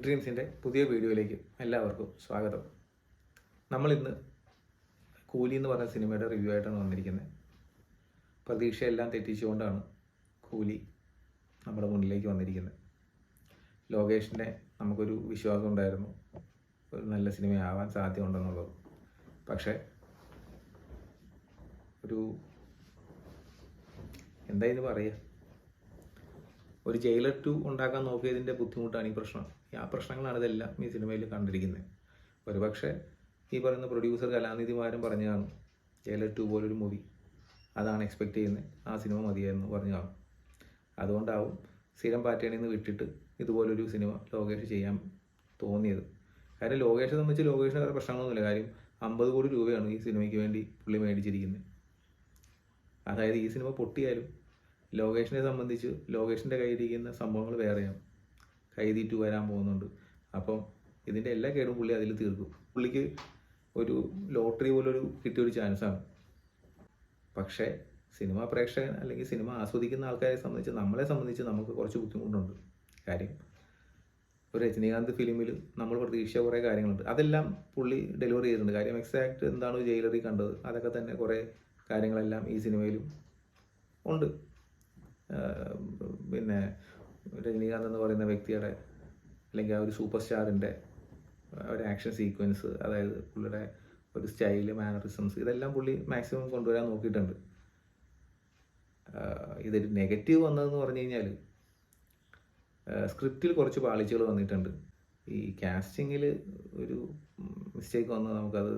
ഡ്രീംസിൻ്റെ പുതിയ വീഡിയോയിലേക്ക് എല്ലാവർക്കും സ്വാഗതം. നമ്മളിന്ന് കൂലി എന്ന് പറഞ്ഞ സിനിമയുടെ റിവ്യൂ ആയിട്ടാണ് വന്നിരിക്കുന്നത്. പ്രതീക്ഷയെല്ലാം തെറ്റിച്ചുകൊണ്ടാണ് കൂലി നമ്മുടെ മുന്നിലേക്ക് വന്നിരിക്കുന്നത്. ലോകേഷിൻ്റെ നമുക്കൊരു വിശ്വാസം ഉണ്ടായിരുന്നു ഒരു നല്ല സിനിമയാവാൻ സാധ്യതയുണ്ടെന്നുള്ളത്. പക്ഷേ ഒരു എന്തായാലും പറയുക, ഒരു ജയിലർ 2 ഉണ്ടാക്കാൻ നോക്കിയതിൻ്റെ ബുദ്ധിമുട്ടാണ് ഈ പ്രശ്നം. ആ പ്രശ്നങ്ങളാണ് ഇതെല്ലാം ഈ സിനിമയിൽ കണ്ടിരിക്കുന്നത്. ഒരുപക്ഷെ ഈ പറയുന്ന പ്രൊഡ്യൂസർ കലാനിധിമാരും പറഞ്ഞു കാണും, ജയിലർ 2 പോലൊരു മൂവി അതാണ് എക്സ്പെക്റ്റ് ചെയ്യുന്നത്, ആ സിനിമ മതിയായിരുന്നു പറഞ്ഞു കാണും. അതുകൊണ്ടാവും സ്ഥിരം പാറ്റേണിൽ നിന്ന് വിട്ടിട്ട് ഇതുപോലൊരു സിനിമ ലോകേഷ് ചെയ്യാൻ തോന്നിയത്. കാര്യം ലോകേഷിനെ സംബന്ധിച്ച് ലോകേഷിന് വേറെ പ്രശ്നങ്ങളൊന്നുമില്ല. കാര്യം 50 കോടി രൂപയാണ് ഈ സിനിമയ്ക്ക് വേണ്ടി പുള്ളി മേടിച്ചിരിക്കുന്നത്. അതായത് ഈ സിനിമ പൊട്ടിയാലും ലോകേഷിനെ സംബന്ധിച്ച് ലോകേഷിൻ്റെ കയ്യിലിരിക്കുന്ന സംഭവങ്ങൾ വേറെയാണ്. കൈദി 2 വരാൻ പോകുന്നുണ്ട്. അപ്പം ഇതിൻ്റെ എല്ലാ കേടും പുള്ളി അതിൽ തീർക്കും. പുള്ളിക്ക് ഒരു ലോട്ടറി പോലൊരു കിട്ടിയൊരു ചാൻസാണ്. പക്ഷേ സിനിമ പ്രേക്ഷകൻ അല്ലെങ്കിൽ സിനിമ ആസ്വദിക്കുന്ന ആൾക്കാരെ സംബന്ധിച്ച്, നമ്മളെ സംബന്ധിച്ച് നമുക്ക് കുറച്ച് ബുദ്ധിമുട്ടുണ്ട്. കാര്യം ഒരു രജനീകാന്ത് ഫിലിമിൽ നമ്മൾ പ്രതീക്ഷിച്ച കുറേ കാര്യങ്ങളുണ്ട്, അതെല്ലാം പുള്ളി ഡെലിവറി ചെയ്തിട്ടുണ്ട്. കാര്യം എക്സാക്ട് എന്താണ് ജയിലറി കണ്ടത് അതൊക്കെ തന്നെ കുറേ കാര്യങ്ങളെല്ലാം ഈ സിനിമയിലും ഉണ്ട്. പിന്നെ രജനീകാന്ത് എന്ന് പറയുന്ന വ്യക്തിയുടെ അല്ലെങ്കിൽ ആ ഒരു സൂപ്പർ സ്റ്റാറിൻ്റെ ഒരു ആക്ഷൻ സീക്വൻസ്, അതായത് പുള്ളിയുടെ ഒരു സ്റ്റൈല്, മാനറിസംസ്, ഇതെല്ലാം പുള്ളി മാക്സിമം കൊണ്ടുവരാൻ നോക്കിയിട്ടുണ്ട്. ഇതൊരു നെഗറ്റീവ് വന്നതെന്ന് പറഞ്ഞു കഴിഞ്ഞാൽ സ്ക്രിപ്റ്റിൽ കുറച്ച് പാളിച്ചകൾ വന്നിട്ടുണ്ട്. ഈ കാസ്റ്റിങ്ങിൽ ഒരു മിസ്റ്റേക്ക് വന്നത് നമുക്കത്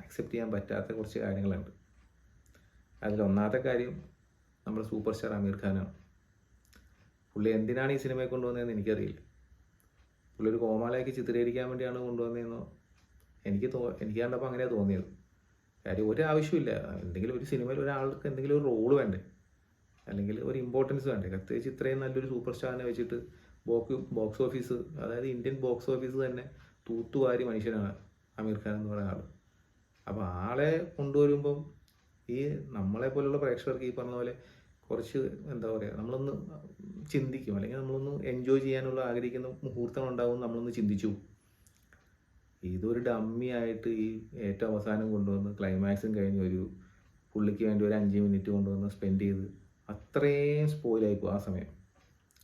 അക്സെപ്റ്റ് ചെയ്യാൻ പറ്റാത്ത കുറച്ച് കാര്യങ്ങളുണ്ട്. അതിലൊന്നാമത്തെ കാര്യം നമ്മുടെ സൂപ്പർ സ്റ്റാർ ആമീർ ഖാനാണ്. പുള്ളി എന്തിനാണ് ഈ സിനിമയെ കൊണ്ടുവന്നതെന്ന് എനിക്കറിയില്ല. പുള്ളി ഒരു കോമാളിയാക്കി ചിത്രീകരിക്കാൻ വേണ്ടിയാണ് കൊണ്ടുവന്നതെന്നോ എനിക്ക് കണ്ടപ്പോൾ അങ്ങനെയാണ് തോന്നിയത്. കാര്യം ഒരു ആവശ്യമില്ല. എന്തെങ്കിലും ഒരു സിനിമയിൽ ഒരാൾക്ക് എന്തെങ്കിലും ഒരു റോള് വേണ്ടേ, അല്ലെങ്കിൽ ഒരു ഇമ്പോർട്ടൻസ് വേണ്ടേ? പ്രത്യേകിച്ച് ഇത്രയും നല്ലൊരു സൂപ്പർ സ്റ്റാറിനെ വെച്ചിട്ട് ബോക്സ് ഓഫീസ്, അതായത് ഇന്ത്യൻ ബോക്സ് ഓഫീസ് തന്നെ തൂത്തുവാരി മനുഷ്യനാണ് ആമീർ ഖാൻ എന്ന് പറയുന്ന ആൾ. അപ്പോൾ ആളെ കൊണ്ടുവരുമ്പം ഈ നമ്മളെ പോലുള്ള പ്രേക്ഷകർക്ക് ഈ പറഞ്ഞ പോലെ കുറച്ച് എന്താ പറയുക, നമ്മളൊന്ന് ചിന്തിക്കും, അല്ലെങ്കിൽ നമ്മളൊന്ന് എൻജോയ് ചെയ്യാനുള്ള ആഗ്രഹിക്കുന്ന മുഹൂർത്തം ഉണ്ടാവും, നമ്മളൊന്ന് ചിന്തിച്ചു. ഇതൊരു ഡമ്മി ആയിട്ട് ഈ ഏറ്റവും അവസാനം കൊണ്ടുവന്ന് ക്ലൈമാക്സും കഴിഞ്ഞ് ഒരു പുള്ളിക്ക് വേണ്ടി ഒരു 5 മിനിറ്റ് കൊണ്ടുവന്ന് സ്പെൻഡ് ചെയ്ത് അത്രയും സ്പോയിലായിപ്പോൾ ആ സമയം.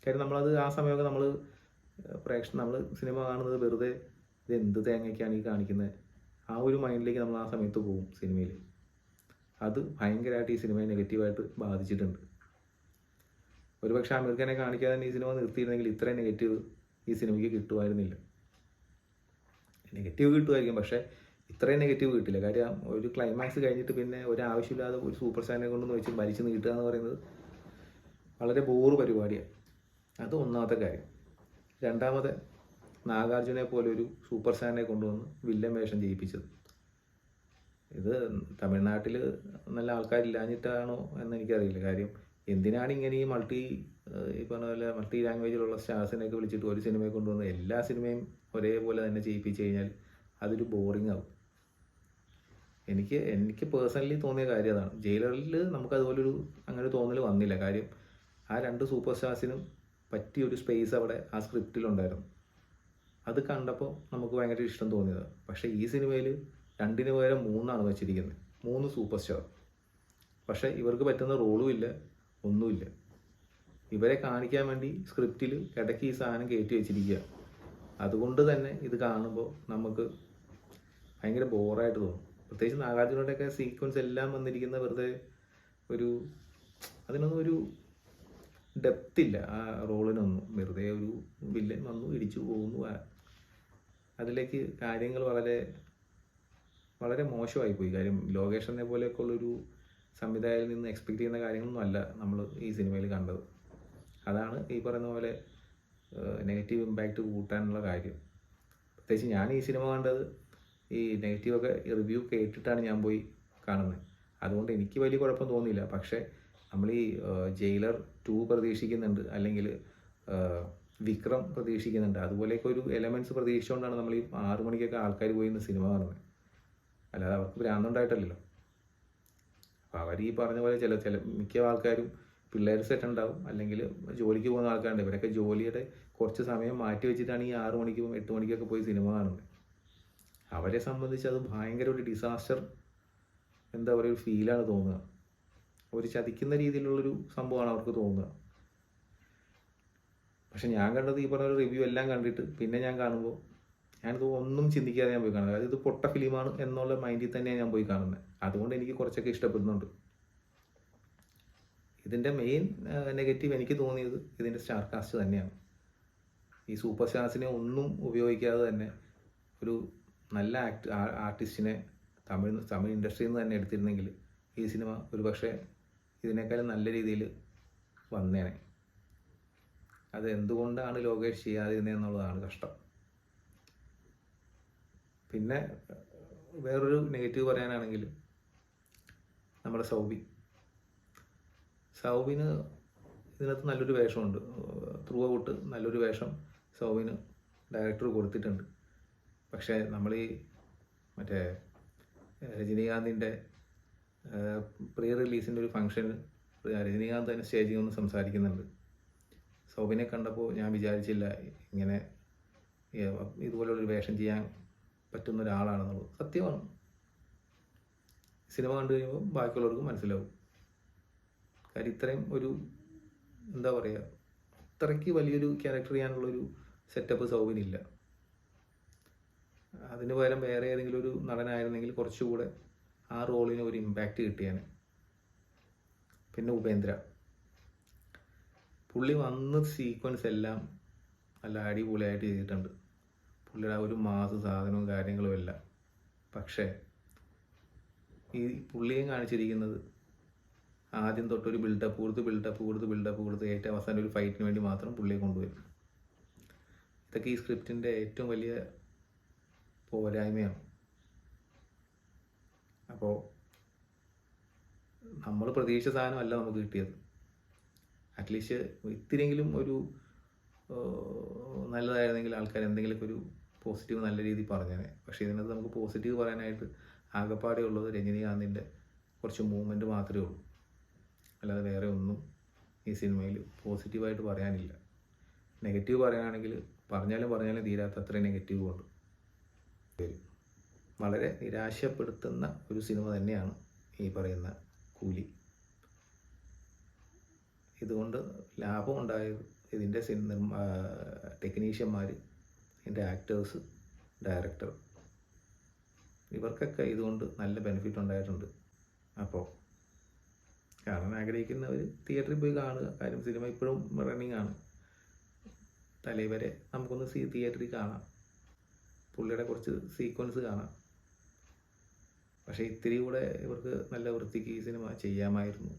കാര്യം നമ്മളത് ആ സമയമൊക്കെ നമ്മൾ സിനിമ കാണുന്നത് വെറുതെ ഇത് എന്ത് തേങ്ങയ്ക്കാണ് ഈ കാണിക്കുന്നത്, ആ ഒരു മൈൻഡിലേക്ക് നമ്മൾ ആ സമയത്ത് പോകും സിനിമയിൽ. അത് ഭയങ്കരമായിട്ട് ഈ സിനിമയെ നെഗറ്റീവായിട്ട് ബാധിച്ചിട്ടുണ്ട്. ഒരുപക്ഷെ ആമീർ ഖാനെ കാണിക്കാതെ തന്നെ ഈ സിനിമ നിർത്തിയിരുന്നെങ്കിൽ ഇത്രയും നെഗറ്റീവ് ഈ സിനിമയ്ക്ക് കിട്ടുമായിരുന്നില്ല. നെഗറ്റീവ് കിട്ടുമായിരിക്കും, പക്ഷേ ഇത്രയും നെഗറ്റീവ് കിട്ടില്ല. കാര്യം ഒരു ക്ലൈമാക്സ് കഴിഞ്ഞിട്ട് പിന്നെ ഒരു ആവശ്യമില്ലാതെ ഒരു സൂപ്പർ സ്റ്റാറിനെ കൊണ്ടൊന്ന് വെച്ച് വലിച്ചു നീട്ടുക എന്ന് പറയുന്നത് വളരെ ബോറ് പരിപാടിയാണ്. അത് ഒന്നാമത്തെ കാര്യം. രണ്ടാമത്തെ, നാഗാർജുനെ പോലെ ഒരു സൂപ്പർ സ്റ്റാറിനെ കൊണ്ടുവന്ന് വില്ലൻ വേഷം ചെയ്യിപ്പിച്ചത്. ഇത് തമിഴ്നാട്ടിൽ നല്ല ആൾക്കാരില്ലാഞ്ഞിട്ടാണോ എന്ന് എനിക്കറിയില്ല. കാര്യം എന്തിനാണ് ഇങ്ങനെ ഈ പറഞ്ഞ പോലെ മൾട്ടി ലാംഗ്വേജിലുള്ള സ്റ്റാർസിനെയൊക്കെ വിളിച്ചിട്ട് ഒരു സിനിമയെ കൊണ്ടുവന്ന് എല്ലാ സിനിമയും ഒരേപോലെ തന്നെ ചെയ്യിപ്പിച്ച് കഴിഞ്ഞാൽ അതൊരു ബോറിംഗ് ആവും. എനിക്ക് പേഴ്സണലി തോന്നിയ കാര്യം അതാണ്. ജയിലറിൽ നമുക്ക് അതുപോലൊരു അങ്ങനെ തോന്നൽ വന്നില്ല. കാര്യം ആ 2 സൂപ്പർ സ്റ്റാർസിനും പറ്റിയൊരു സ്പേസ് അവിടെ ആ സ്ക്രിപ്റ്റിലുണ്ടായിരുന്നു. അത് കണ്ടപ്പോൾ നമുക്ക് ഭയങ്കര ഇഷ്ടം തോന്നിയത്. പക്ഷേ ഈ സിനിമയിൽ 2-ന് പകരം 3 വെച്ചിരിക്കുന്നത്, 3 സൂപ്പർ സ്റ്റാർ. പക്ഷേ ഇവർക്ക് പറ്റുന്ന റോളും ഇല്ല, ഒന്നുമില്ല. ഇവരെ കാണിക്കാൻ വേണ്ടി സ്ക്രിപ്റ്റിൽ ഇടയ്ക്ക് ഈ സാധനം കയറ്റി വെച്ചിരിക്കുക. അതുകൊണ്ട് തന്നെ ഇത് കാണുമ്പോൾ നമുക്ക് ഭയങ്കര ബോറായിട്ട് തോന്നും. പ്രത്യേകിച്ച് നാഗാർജുനയുടെയൊക്കെ സീക്വൻസ് എല്ലാം വന്നിരിക്കുന്ന വെറുതെ അതിനൊന്നും ഒരു ഡെപ്തില്ല ആ റോളിനൊന്നും. വെറുതെ ഒരു വില്ലൻ വന്നു ഇടിച്ചു പോകുന്നു, അതിലേക്ക് കാര്യങ്ങൾ വളരെ വളരെ മോശമായിപ്പോയി. കാര്യം ലോകേഷിനെ പോലെയൊക്കെ ഉള്ളൊരു സംവിധായകനിൽ നിന്ന് എക്സ്പെക്റ്റ് ചെയ്യുന്ന കാര്യങ്ങളൊന്നും അല്ല നമ്മൾ ഈ സിനിമയിൽ കണ്ടത്. അതാണ് ഈ പറയുന്ന പോലെ നെഗറ്റീവ് ഇമ്പാക്റ്റ് കൂട്ടാനുള്ള കാര്യം. പ്രത്യേകിച്ച് ഞാൻ ഈ സിനിമ കണ്ടത് ഈ നെഗറ്റീവൊക്കെ റിവ്യൂ കേട്ടിട്ടാണ് ഞാൻ പോയി കാണുന്നത്. അതുകൊണ്ട് എനിക്ക് വലിയ കുഴപ്പം തോന്നിയില്ല. പക്ഷേ നമ്മൾ ഈ ജയിലർ 2 പ്രതീക്ഷിക്കുന്നുണ്ട്, അല്ലെങ്കിൽ വിക്രം പ്രതീക്ഷിക്കുന്നുണ്ട്, അതുപോലെയൊക്കെ ഒരു എലമെൻറ്റ്സ് പ്രതീക്ഷിച്ചുകൊണ്ടാണ് നമ്മൾ ഈ 6 മണിക്കൊക്കെ ആൾക്കാർ പോയി ഇന്ന് സിനിമ കാണുന്നത്. അല്ലാതെ അവർക്ക് ഭ്രാന്തുണ്ടായിട്ടല്ലല്ലോ. അപ്പോൾ അവർ ഈ പറഞ്ഞ പോലെ ചില മിക്ക ആൾക്കാരും പിള്ളേർ സെറ്റ് ഉണ്ടാവും, അല്ലെങ്കിൽ ജോലിക്ക് പോകുന്ന ആൾക്കാരുണ്ട്. ഇവരൊക്കെ ജോലിയുടെ കുറച്ച് സമയം മാറ്റി വെച്ചിട്ടാണ് ഈ 6 മണിക്കും 8 മണിക്കൊക്കെ പോയി സിനിമ കാണുന്നത്. അവരെ സംബന്ധിച്ച് അത് ഭയങ്കര ഒരു ഡിസാസ്റ്റർ, എന്താ പറയുക, ഒരു ഫീലാണ് തോന്നുക. ഒരു ചതിക്കുന്ന രീതിയിലുള്ളൊരു സംഭവമാണ് അവർക്ക് തോന്നുക. പക്ഷെ ഞാൻ കണ്ടത് ഈ പറഞ്ഞ റിവ്യൂ എല്ലാം കണ്ടിട്ട് പിന്നെ ഞാൻ കാണുമ്പോൾ ഞാനിത് ഒന്നും ചിന്തിക്കാതെ ഞാൻ പോയി കാണുന്നത്. അതായത് ഇത് പൊട്ട ഫിലിമാണ് എന്നുള്ള മൈൻഡിൽ തന്നെയാണ് ഞാൻ പോയി കാണുന്നത്. അതുകൊണ്ട് എനിക്ക് കുറച്ചൊക്കെ ഇഷ്ടപ്പെടുന്നുണ്ട്. ഇതിൻ്റെ മെയിൻ നെഗറ്റീവ് എനിക്ക് തോന്നിയത് ഇതിൻ്റെ സ്റ്റാർ കാസ്റ്റ് തന്നെയാണ്. ഈ സൂപ്പർ സ്റ്റാർസിനെ ഒന്നും ഉപയോഗിക്കാതെ തന്നെ ഒരു നല്ല ആർട്ടിസ്റ്റിനെ തമിഴ് ഇൻഡസ്ട്രിയിൽ നിന്ന് തന്നെ എടുത്തിരുന്നെങ്കിൽ ഈ സിനിമ ഒരു പക്ഷേ ഇതിനേക്കാളും നല്ല രീതിയിൽ വന്നേനെ. അത് എന്തുകൊണ്ടാണ് ലോകേഷ് ചെയ്യാതിരുന്നതെന്നുള്ളതാണ് കഷ്ടം. പിന്നെ വേറൊരു നെഗറ്റീവ് പറയാനാണെങ്കിൽ നമ്മുടെ സൗബിന് ഇതിനകത്ത് നല്ലൊരു വേഷമുണ്ട്. ത്രൂ ഔട്ട് നല്ലൊരു വേഷം സൗബിന് ഡയറക്ടർ കൊടുത്തിട്ടുണ്ട്. പക്ഷേ നമ്മൾ ഈ മറ്റേ രജനീകാന്തിൻ്റെ പ്രീ റിലീസിൻ്റെ ഒരു ഫംഗ്ഷന് രജനീകാന്ത് തന്നെ സ്റ്റേജിൽ നിന്ന് സംസാരിക്കുന്നുണ്ട്. സൗബിനെ കണ്ടപ്പോൾ ഞാൻ വിചാരിച്ചില്ല ഇങ്ങനെ ഇതുപോലുള്ളൊരു വേഷം ചെയ്യാൻ പറ്റുന്ന ഒരാളാണെന്നുള്ളത്. സത്യമാണ്. സിനിമ കണ്ടു കഴിയുമ്പോൾ ബാക്കിയുള്ളവർക്ക് മനസ്സിലാവും. കാര്യം ഇത്രയും ഒരു എന്താ പറയുക, അത്രയ്ക്ക് വലിയൊരു ക്യാരക്ടർ ചെയ്യാനുള്ളൊരു സെറ്റപ്പ് സൗബിനില്ല. അതിന് പകരം വേറെ ഏതെങ്കിലും ഒരു നടനായിരുന്നെങ്കിൽ കുറച്ചുകൂടെ ആ റോളിന് ഒരു ഇമ്പാക്റ്റ് കിട്ടിയാണ്. പിന്നെ ഉപേന്ദ്ര, പുള്ളി വന്ന സീക്വൻസ് എല്ലാം നല്ല അടിപൊളിയായിട്ട് ചെയ്തിട്ടുണ്ട്. പുള്ളിയുടെ ആ ഒരു മാസ് സാധനവും കാര്യങ്ങളും എല്ലാം. പക്ഷേ ഈ പുള്ളിയും കാണിച്ചിരിക്കുന്നത് ആദ്യം തൊട്ടൊരു ബിൽഡപ്പ് കൊടുത്ത് ഏറ്റവും അവസാനം ഒരു ഫൈറ്റിന് വേണ്ടി മാത്രം പുള്ളിയെ കൊണ്ടുവരും. ഇതൊക്കെ ഈ സ്ക്രിപ്റ്റിൻ്റെ ഏറ്റവും വലിയ പോരായ്മയാണ്. അപ്പോൾ നമ്മൾ പ്രതീക്ഷിച്ച സാധനമല്ല നമുക്ക് കിട്ടിയത്. അറ്റ്ലീസ്റ്റ് ഇത്തിരിയെങ്കിലും ഒരു നല്ലതായിരുന്നെങ്കിൽ ആൾക്കാർ എന്തെങ്കിലുമൊക്കെ ഒരു പോസിറ്റീവ് നല്ല രീതിയിൽ പറഞ്ഞേനെ. പക്ഷേ ഇതിനകത്ത് നമുക്ക് പോസിറ്റീവ് പറയാനായിട്ട് ആകെപ്പാടെ ഉള്ളത് രജനീകാന്തിൻ്റെ കുറച്ച് മൂവ്മെൻറ്റ് മാത്രമേ ഉള്ളൂ. അല്ലാതെ വേറെ ഒന്നും ഈ സിനിമയിൽ പോസിറ്റീവായിട്ട് പറയാനില്ല. നെഗറ്റീവ് പറയാനാണെങ്കിൽ പറഞ്ഞാലും തീരാത്ത അത്രയും നെഗറ്റീവ് ഉണ്ട്. വളരെ നിരാശപ്പെടുത്തുന്ന ഒരു സിനിമ തന്നെയാണ് ഈ പറയുന്ന കൂലി. ഇതുകൊണ്ട് ലാഭം ഉണ്ടായത് ഇതിൻ്റെ ടെക്നീഷ്യന്മാർ, ഇതിൻ്റെ ആക്ടേഴ്സ്, ഡയറക്ടർ, ഇവർക്കൊക്കെ ഇതുകൊണ്ട് നല്ല ബെനിഫിറ്റ് ഉണ്ടായിട്ടുണ്ട്. അപ്പോൾ കാണാൻ ആഗ്രഹിക്കുന്നവർ തിയേറ്ററിൽ പോയി കാണുക. കാര്യം സിനിമ ഇപ്പോഴും റണ്ണിങ് ആണ്. തലവരെ നമുക്കൊന്ന് തിയേറ്ററിൽ കാണാം. പുള്ളിയുടെ കുറച്ച് സീക്വൻസ് കാണാം. പക്ഷേ ഇത്തിരി കൂടെ ഇവർക്ക് നല്ല വൃത്തിക്ക് ഈ സിനിമ ചെയ്യാമായിരുന്നു.